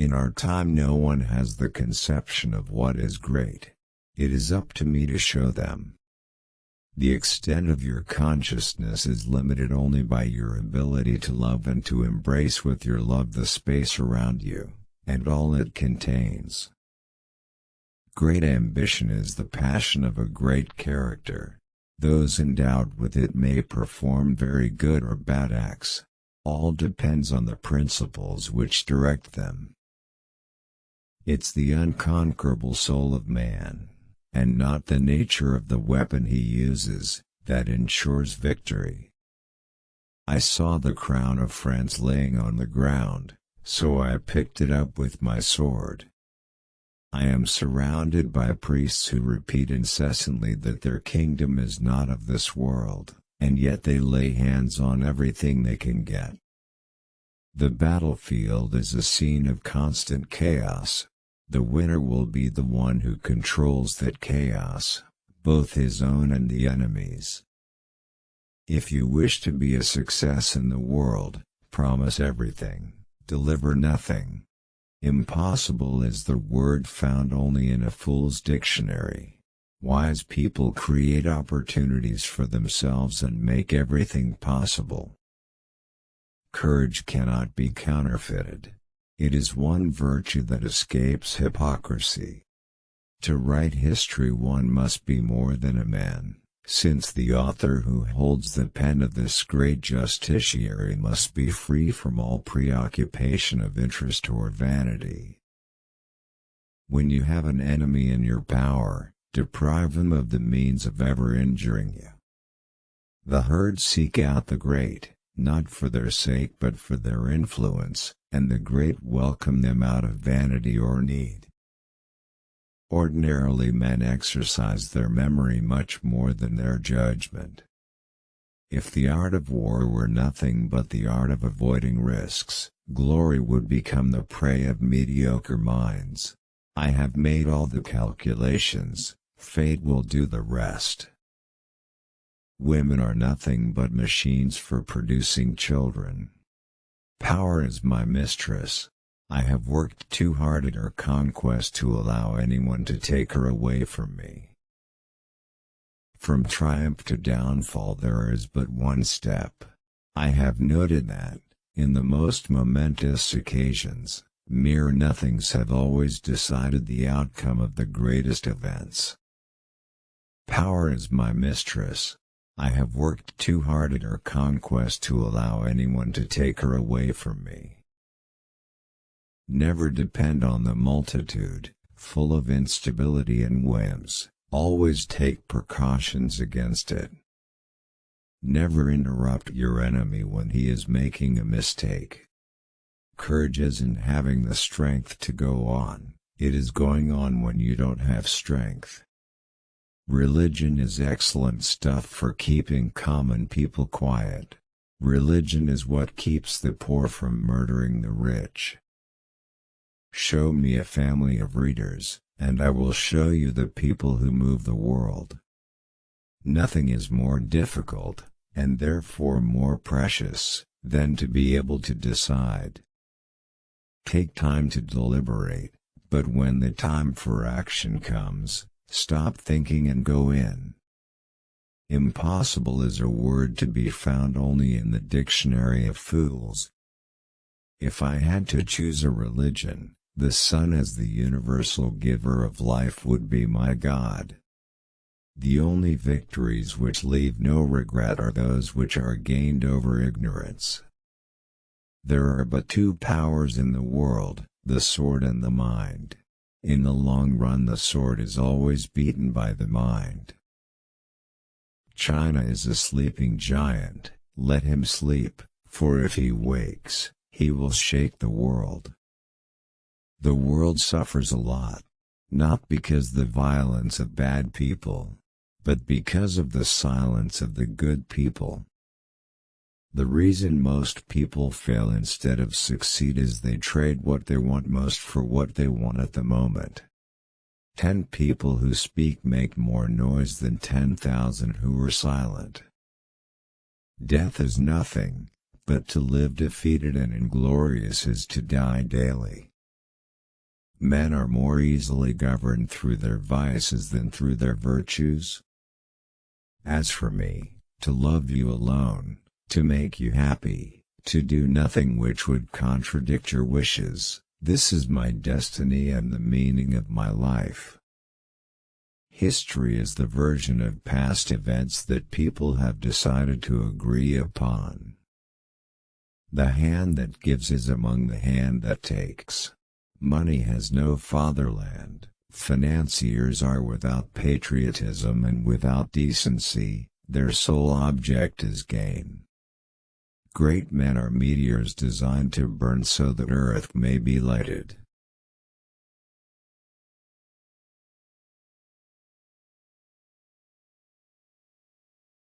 In our time no one has the conception of what is great. It is up to me to show them. The extent of your consciousness is limited only by your ability to love and to embrace with your love the space around you, and all it contains. Great ambition is the passion of a great character. Those endowed with it may perform very good or bad acts. All depends on the principles which direct them. It's the unconquerable soul of man, and not the nature of the weapon he uses, that ensures victory. I saw the crown of France laying on the ground, so I picked it up with my sword. I am surrounded by priests who repeat incessantly that their kingdom is not of this world, and yet they lay hands on everything they can get. The battlefield is a scene of constant chaos. The winner will be the one who controls that chaos, both his own and the enemy's. If you wish to be a success in the world, promise everything, deliver nothing. Impossible is the word found only in a fool's dictionary. Wise people create opportunities for themselves and make everything possible. Courage cannot be counterfeited. It is one virtue that escapes hypocrisy. To write history one must be more than a man, since the author who holds the pen of this great justiciary must be free from all preoccupation of interest or vanity. When you have an enemy in your power, deprive him of the means of ever injuring you. The herd seek out the great, not for their sake but for their influence, and the great welcome them out of vanity or need. Ordinarily men exercise their memory much more than their judgment. If the art of war were nothing but the art of avoiding risks, glory would become the prey of mediocre minds. I have made all the calculations, fate will do the rest. Women are nothing but machines for producing children. Power is my mistress. I have worked too hard at her conquest to allow anyone to take her away from me. From triumph to downfall there is but one step. I have noted that, in the most momentous occasions, mere nothings have always decided the outcome of the greatest events. Power is my mistress. I have worked too hard at her conquest to allow anyone to take her away from me. Never depend on the multitude, full of instability and whims. Always take precautions against it. Never interrupt your enemy when he is making a mistake. Courage isn't having the strength to go on, it is going on when you don't have strength. Religion is excellent stuff for keeping common people quiet. Religion is what keeps the poor from murdering the rich. Show me a family of readers, and I will show you the people who move the world. Nothing is more difficult, and therefore more precious, than to be able to decide. Take time to deliberate, but when the time for action comes, stop thinking and go in. Impossible is a word to be found only in the dictionary of fools. If I had to choose a religion, the sun as the universal giver of life would be my God. The only victories which leave no regret are those which are gained over ignorance. There are but two powers in the world, the sword and the mind. In the long run the sword is always beaten by the mind. China is a sleeping giant, let him sleep, for if he wakes, he will shake the world. The world suffers a lot, not because of the violence of bad people, but because of the silence of the good people. The reason most people fail instead of succeed is they trade what they want most for what they want at the moment. 10 people who speak make more noise than 10,000 who are silent. Death is nothing, but to live defeated and inglorious is to die daily. Men are more easily governed through their vices than through their virtues. As for me, to love you alone, to make you happy, to do nothing which would contradict your wishes, this is my destiny and the meaning of my life. History is the version of past events that people have decided to agree upon. The hand that gives is among the hand that takes. Money has no fatherland, financiers are without patriotism and without decency, their sole object is gain. Great men are meteors designed to burn so that earth may be lighted.